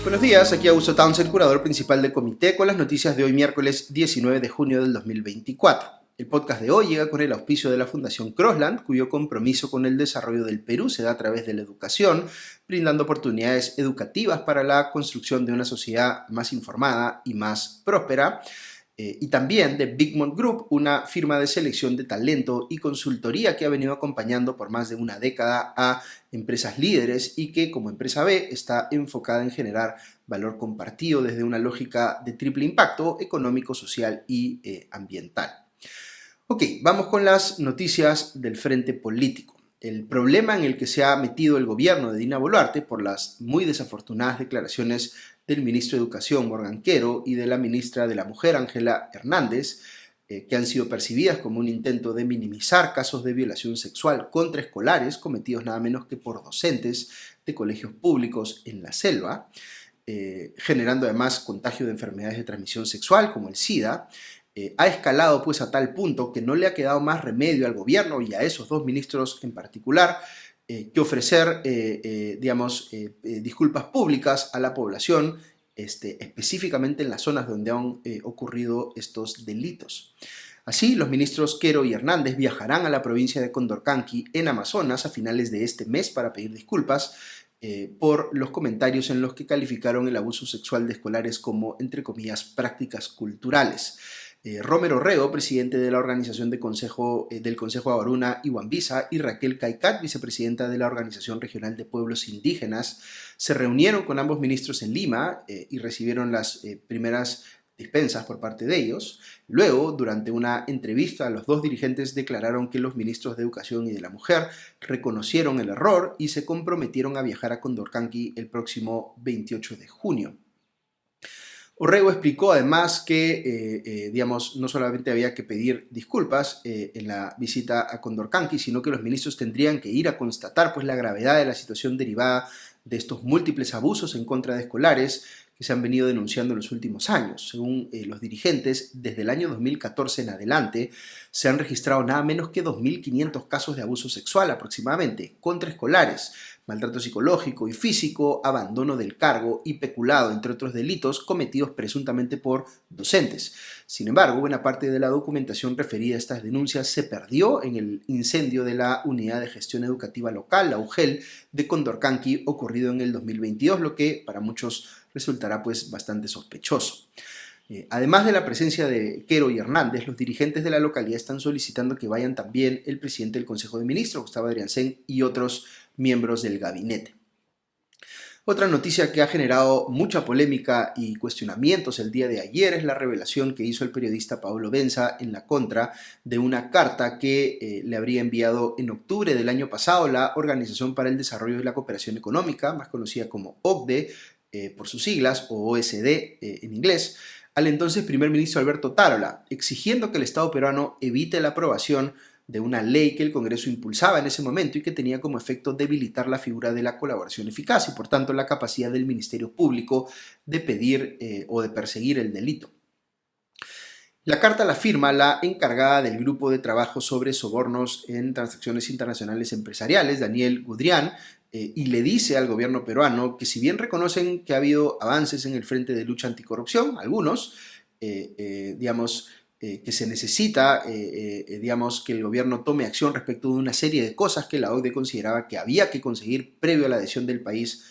Buenos días, aquí Augusto Townsend, curador principal de Comité, con las noticias de hoy miércoles 19 de junio del 2024. El podcast de hoy llega con el auspicio de la Fundación Crosland, cuyo compromiso con el desarrollo del Perú se da a través de la educación, brindando oportunidades educativas para la construcción de una sociedad más informada y más próspera. Y también de Bigmont Group, una firma de selección de talento y consultoría que ha venido acompañando por más de una década a empresas líderes y que como empresa B está enfocada en generar valor compartido desde una lógica de triple impacto económico, social y ambiental. Ok, vamos con las noticias del frente político. El problema en el que se ha metido el gobierno de Dina Boluarte por las muy desafortunadas declaraciones del ministro de Educación, Morgan Quero, y de la ministra de la Mujer, Ángela Hernández, que han sido percibidas como un intento de minimizar casos de violación sexual contra escolares cometidos nada menos que por docentes de colegios públicos en la selva, generando además contagio de enfermedades de transmisión sexual como el SIDA, ha escalado pues a tal punto que no le ha quedado más remedio al gobierno y a esos dos ministros en particular que ofrecer, disculpas públicas a la población, específicamente en las zonas donde han ocurrido estos delitos. Así, los ministros Quero y Hernández viajarán a la provincia de Condorcanqui, en Amazonas, a finales de este mes para pedir disculpas por los comentarios en los que calificaron el abuso sexual de escolares como, entre comillas, prácticas culturales. Romero Rego, presidente de la organización del Consejo Abaruna y Huambisa, y Raquel Caicat, vicepresidenta de la Organización Regional de Pueblos Indígenas, se reunieron con ambos ministros en Lima y recibieron las primeras dispensas por parte de ellos. Luego, durante una entrevista, los dos dirigentes declararon que los ministros de Educación y de la Mujer reconocieron el error y se comprometieron a viajar a Condorcanqui el próximo 28 de junio. Orrego explicó además que, no solamente había que pedir disculpas en la visita a Condorcanqui, sino que los ministros tendrían que ir a constatar pues, la gravedad de la situación derivada de estos múltiples abusos en contra de escolares que se han venido denunciando en los últimos años. Según los dirigentes, desde el año 2014 en adelante se han registrado nada menos que 2.500 casos de abuso sexual aproximadamente contra escolares, maltrato psicológico y físico, abandono del cargo y peculado, entre otros delitos cometidos presuntamente por docentes. Sin embargo, buena parte de la documentación referida a estas denuncias se perdió en el incendio de la Unidad de Gestión Educativa Local, la UGEL, de Condorcanqui, ocurrido en el 2022, lo que para muchos resultará pues bastante sospechoso. Además de la presencia de Quero y Hernández, los dirigentes de la localidad están solicitando que vayan también el presidente del Consejo de Ministros, Gustavo Adriancén, y otros miembros del gabinete. Otra noticia que ha generado mucha polémica y cuestionamientos el día de ayer es la revelación que hizo el periodista Pablo Benza en la contra de una carta que le habría enviado en octubre del año pasado la Organización para el Desarrollo y la Cooperación Económica, más conocida como OCDE, por sus siglas, o OSD en inglés, al entonces primer ministro Alberto Tarola, exigiendo que el Estado peruano evite la aprobación de una ley que el Congreso impulsaba en ese momento y que tenía como efecto debilitar la figura de la colaboración eficaz y por tanto la capacidad del Ministerio Público de pedir o de perseguir el delito. La carta la firma la encargada del Grupo de Trabajo sobre Sobornos en Transacciones Internacionales Empresariales, Daniel Gudrián, y le dice al gobierno peruano que si bien reconocen que ha habido avances en el frente de lucha anticorrupción, algunos, que se necesita, que el gobierno tome acción respecto de una serie de cosas que la OCDE consideraba que había que conseguir previo a la adhesión del país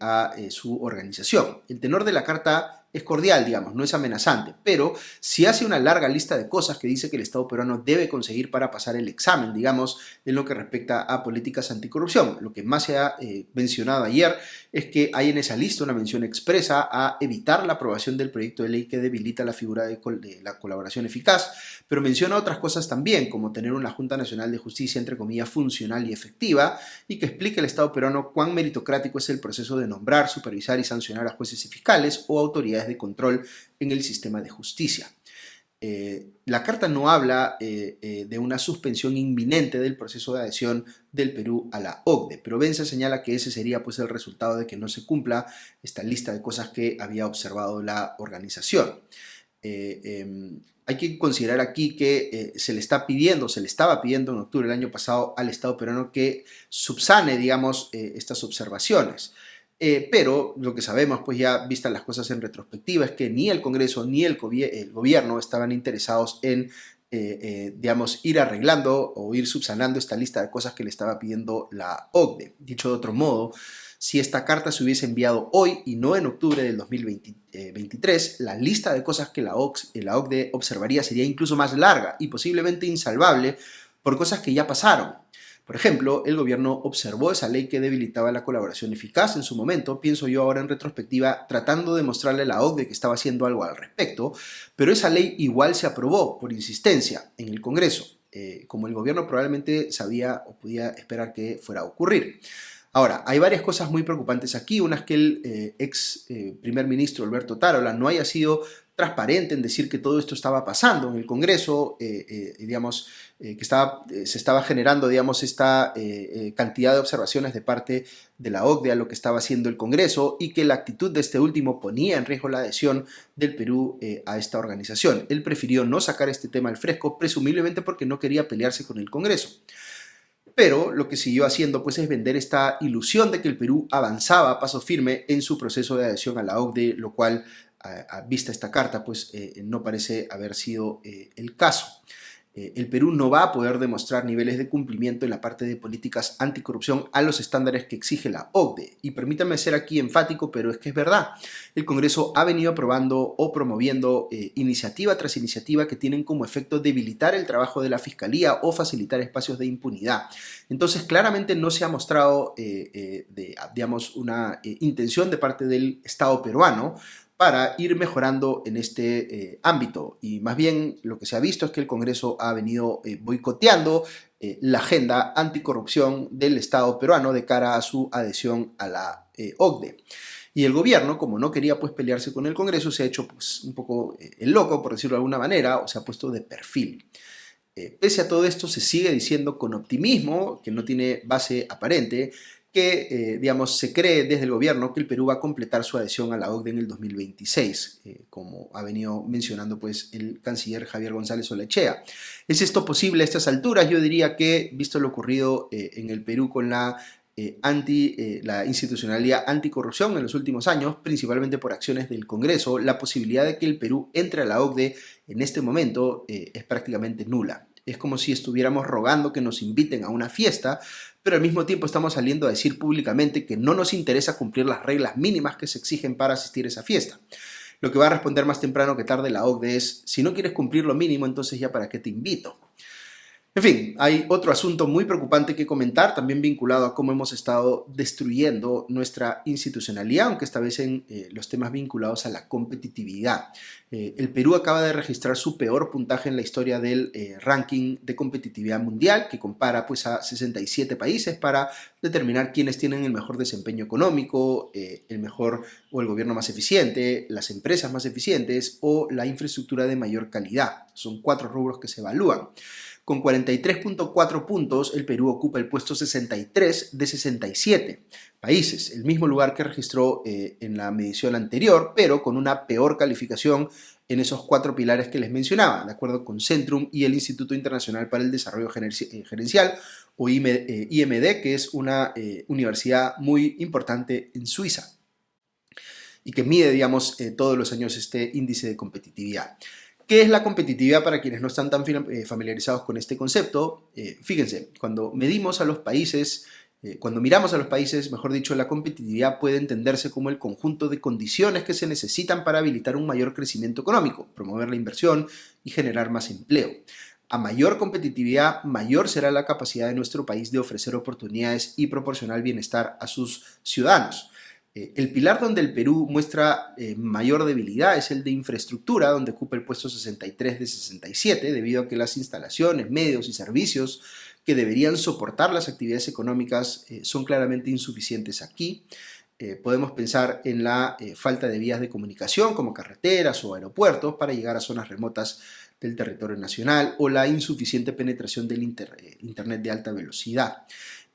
a su organización. El tenor de la carta es cordial, digamos, no es amenazante, pero sí hace una larga lista de cosas que dice que el Estado peruano debe conseguir para pasar el examen, digamos, en lo que respecta a políticas anticorrupción. Lo que más se ha mencionado ayer es que hay en esa lista una mención expresa a evitar la aprobación del proyecto de ley que debilita la figura de la colaboración eficaz, pero menciona otras cosas también, como tener una Junta Nacional de Justicia, entre comillas, funcional y efectiva, y que explique al Estado peruano cuán meritocrático es el proceso de nombrar, supervisar y sancionar a jueces y fiscales o autoridades de control en el sistema de justicia. La carta no habla de una suspensión inminente del proceso de adhesión del Perú a la OCDE, pero Benza señala que ese sería pues, el resultado de que no se cumpla esta lista de cosas que había observado la organización. Hay que considerar aquí que se le estaba pidiendo en octubre del año pasado al Estado peruano que subsane, digamos, estas observaciones. Pero lo que sabemos, pues ya vistas las cosas en retrospectiva, es que ni el Congreso ni el gobierno estaban interesados en, digamos, ir arreglando o ir subsanando esta lista de cosas que le estaba pidiendo la OCDE. Dicho de otro modo, si esta carta se hubiese enviado hoy y no en octubre del 2023, la lista de cosas que la OCDE observaría sería incluso más larga y posiblemente insalvable por cosas que ya pasaron. Por ejemplo, el gobierno observó esa ley que debilitaba la colaboración eficaz en su momento, pienso yo ahora en retrospectiva, tratando de mostrarle a la OCDE que estaba haciendo algo al respecto, pero esa ley igual se aprobó por insistencia en el Congreso, como el gobierno probablemente sabía o podía esperar que fuera a ocurrir. Ahora, hay varias cosas muy preocupantes aquí. Una es que el primer ministro Alberto Tarola no haya sido transparente en decir que todo esto estaba pasando en el Congreso, digamos, que se estaba generando, digamos, esta cantidad de observaciones de parte de la OCDE a lo que estaba haciendo el Congreso y que la actitud de este último ponía en riesgo la adhesión del Perú a esta organización. Él prefirió no sacar este tema al fresco, presumiblemente porque no quería pelearse con el Congreso. Pero lo que siguió haciendo pues es vender esta ilusión de que el Perú avanzaba a paso firme en su proceso de adhesión a la OCDE, lo cual, a vista esta carta, pues no parece haber sido el caso. El Perú no va a poder demostrar niveles de cumplimiento en la parte de políticas anticorrupción a los estándares que exige la OCDE. Y permítanme ser aquí enfático, pero es que es verdad. El Congreso ha venido aprobando o promoviendo iniciativa tras iniciativa que tienen como efecto debilitar el trabajo de la Fiscalía o facilitar espacios de impunidad. Entonces, claramente no se ha mostrado, digamos, una intención de parte del Estado peruano para ir mejorando en este ámbito. Y más bien lo que se ha visto es que el Congreso ha venido boicoteando la agenda anticorrupción del Estado peruano de cara a su adhesión a la OCDE. Y el gobierno, como no quería pues pelearse con el Congreso, se ha hecho pues un poco el loco, por decirlo de alguna manera, o se ha puesto de perfil. Pese a todo esto, se sigue diciendo con optimismo, que no tiene base aparente, que, digamos, se cree desde el gobierno que el Perú va a completar su adhesión a la OCDE en el 2026, como ha venido mencionando pues el canciller Javier González Olechea. ¿Es esto posible a estas alturas? Yo diría que, visto lo ocurrido en el Perú con la institucionalidad anticorrupción en los últimos años, principalmente por acciones del Congreso, la posibilidad de que el Perú entre a la OCDE en este momento es prácticamente nula. Es como si estuviéramos rogando que nos inviten a una fiesta, pero al mismo tiempo estamos saliendo a decir públicamente que no nos interesa cumplir las reglas mínimas que se exigen para asistir a esa fiesta. Lo que va a responder más temprano que tarde la OCDE es, si no quieres cumplir lo mínimo, entonces ya para qué te invito. En fin, hay otro asunto muy preocupante que comentar, también vinculado a cómo hemos estado destruyendo nuestra institucionalidad, aunque esta vez en los temas vinculados a la competitividad. El Perú acaba de registrar su peor puntaje en la historia del ranking de competitividad mundial, que compara pues, a 67 países para determinar quiénes tienen el mejor desempeño económico, el mejor o el gobierno más eficiente, las empresas más eficientes o la infraestructura de mayor calidad. Son 4 rubros que se evalúan. Con 43.4 puntos, el Perú ocupa el puesto 63 de 67 países, el mismo lugar que registró en la medición anterior, pero con una peor calificación en esos 4 pilares que les mencionaba, de acuerdo con Centrum y el Instituto Internacional para el Desarrollo Gerencial, o IMD, que es una universidad muy importante en Suiza y que mide, digamos, todos los años este índice de competitividad. ¿Qué es la competitividad para quienes no están tan familiarizados con este concepto? Fíjense, cuando miramos a los países, mejor dicho, la competitividad puede entenderse como el conjunto de condiciones que se necesitan para habilitar un mayor crecimiento económico, promover la inversión y generar más empleo. A mayor competitividad, mayor será la capacidad de nuestro país de ofrecer oportunidades y proporcionar bienestar a sus ciudadanos. El pilar donde el Perú muestra mayor debilidad es el de infraestructura, donde ocupa el puesto 63 de 67, debido a que las instalaciones, medios y servicios que deberían soportar las actividades económicas son claramente insuficientes aquí. Podemos pensar en la falta de vías de comunicación, como carreteras o aeropuertos, para llegar a zonas remotas del territorio nacional, o la insuficiente penetración del Internet de alta velocidad.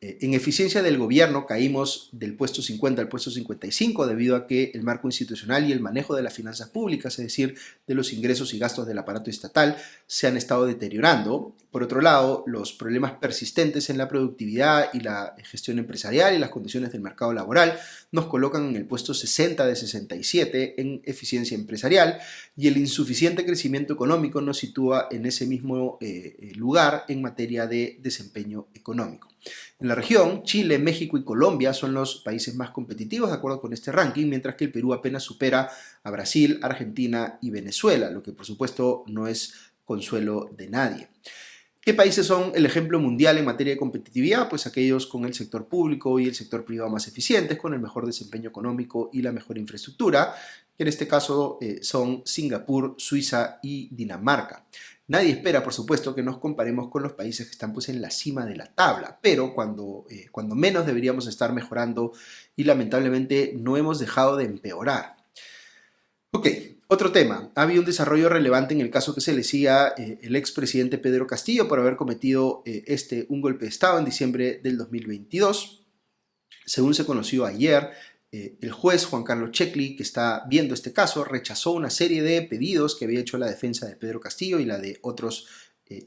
En eficiencia del gobierno caímos del puesto 50 al puesto 55 debido a que el marco institucional y el manejo de las finanzas públicas, es decir, de los ingresos y gastos del aparato estatal, se han estado deteriorando. Por otro lado, los problemas persistentes en la productividad y la gestión empresarial y las condiciones del mercado laboral nos colocan en el puesto 60 de 67 en eficiencia empresarial, y el insuficiente crecimiento económico nos sitúa en ese mismo lugar en materia de desempeño económico. En la región, Chile, México y Colombia son los países más competitivos de acuerdo con este ranking, mientras que el Perú apenas supera a Brasil, Argentina y Venezuela, lo que por supuesto no es consuelo de nadie. ¿Qué países son el ejemplo mundial en materia de competitividad? Pues aquellos con el sector público y el sector privado más eficientes, con el mejor desempeño económico y la mejor infraestructura, que en este caso son Singapur, Suiza y Dinamarca. Nadie espera, por supuesto, que nos comparemos con los países que están pues en la cima de la tabla, pero cuando menos deberíamos estar mejorando y lamentablemente no hemos dejado de empeorar. Ok, otro tema. Ha habido un desarrollo relevante en el caso que se le sigue el expresidente Pedro Castillo por haber cometido un golpe de Estado en diciembre del 2022. Según se conoció ayer, el juez Juan Carlos Checli, que está viendo este caso, rechazó una serie de pedidos que había hecho la defensa de Pedro Castillo y la de otros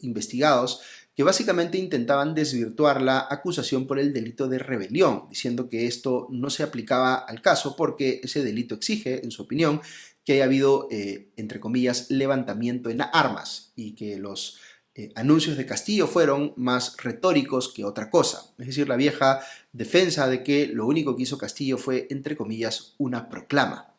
investigados, que básicamente intentaban desvirtuar la acusación por el delito de rebelión, diciendo que esto no se aplicaba al caso porque ese delito exige, en su opinión, que haya habido, entre comillas, levantamiento en armas y que los anuncios de Castillo fueron más retóricos que otra cosa. Es decir, la vieja defensa de que lo único que hizo Castillo fue, entre comillas, una proclama.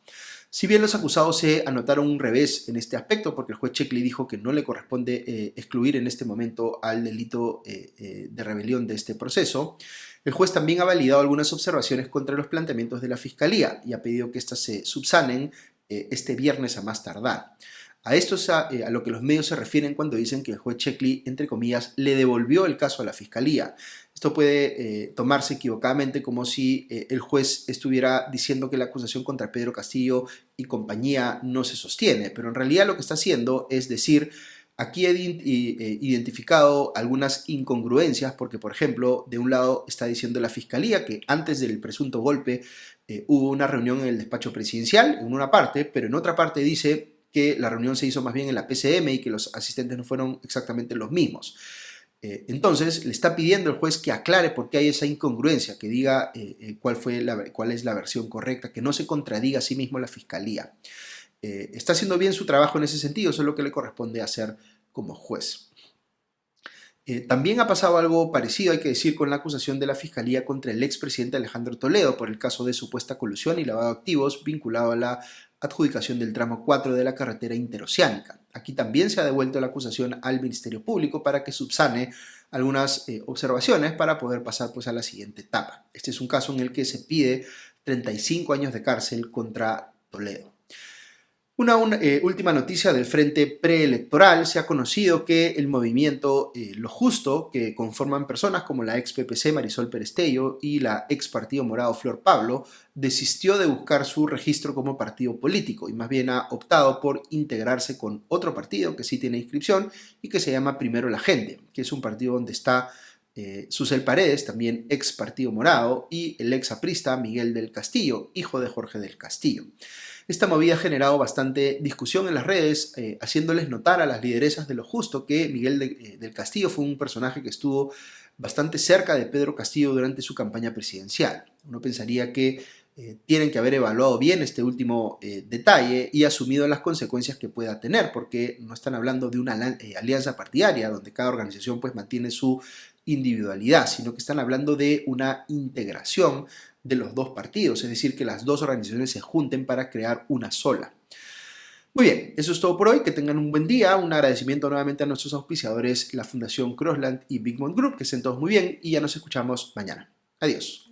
Si bien los acusados se anotaron un revés en este aspecto, porque el juez Checli dijo que no le corresponde excluir en este momento al delito de rebelión de este proceso, el juez también ha validado algunas observaciones contra los planteamientos de la Fiscalía y ha pedido que éstas se subsanen este viernes a más tardar. A esto es a lo que los medios se refieren cuando dicen que el juez Checli, entre comillas, le devolvió el caso a la Fiscalía. Esto puede tomarse equivocadamente como si el juez estuviera diciendo que la acusación contra Pedro Castillo y compañía no se sostiene, pero en realidad lo que está haciendo es decir, aquí he identificado algunas incongruencias porque, por ejemplo, de un lado está diciendo la Fiscalía que antes del presunto golpe hubo una reunión en el despacho presidencial, en una parte, pero en otra parte dice que la reunión se hizo más bien en la PCM y que los asistentes no fueron exactamente los mismos. Entonces, le está pidiendo el juez que aclare por qué hay esa incongruencia, que diga cuál es la versión correcta, que no se contradiga a sí mismo la Fiscalía. Está haciendo bien su trabajo en ese sentido, eso es lo que le corresponde hacer como juez. También ha pasado algo parecido, hay que decir, con la acusación de la Fiscalía contra el expresidente Alejandro Toledo por el caso de supuesta colusión y lavado de activos vinculado a la adjudicación del tramo 4 de la carretera interoceánica. Aquí también se ha devuelto la acusación al Ministerio Público para que subsane algunas observaciones para poder pasar pues, a la siguiente etapa. Este es un caso en el que se pide 35 años de cárcel contra Toledo. Una última noticia del frente preelectoral. Se ha conocido que el movimiento Lo Justo, que conforman personas como la ex PPC Marisol Perestello y la ex Partido Morado Flor Pablo, desistió de buscar su registro como partido político y más bien ha optado por integrarse con otro partido que sí tiene inscripción y que se llama Primero la Gente, que es un partido donde está Susel Paredes, también ex Partido Morado, y el ex aprista Miguel del Castillo, hijo de Jorge del Castillo. Esta movida ha generado bastante discusión en las redes, haciéndoles notar a las lideresas de Lo Justo que Miguel del Castillo fue un personaje que estuvo bastante cerca de Pedro Castillo durante su campaña presidencial. Uno pensaría que tienen que haber evaluado bien este último detalle y asumido las consecuencias que pueda tener, porque no están hablando de una alianza partidaria donde cada organización pues mantiene su individualidad, sino que están hablando de una integración de los dos partidos, es decir, que las dos organizaciones se junten para crear una sola. Muy bien, eso es todo por hoy, que tengan un buen día, un agradecimiento nuevamente a nuestros auspiciadores, la Fundación Crossland y Bigmont Group, que estén todos muy bien y ya nos escuchamos mañana. Adiós.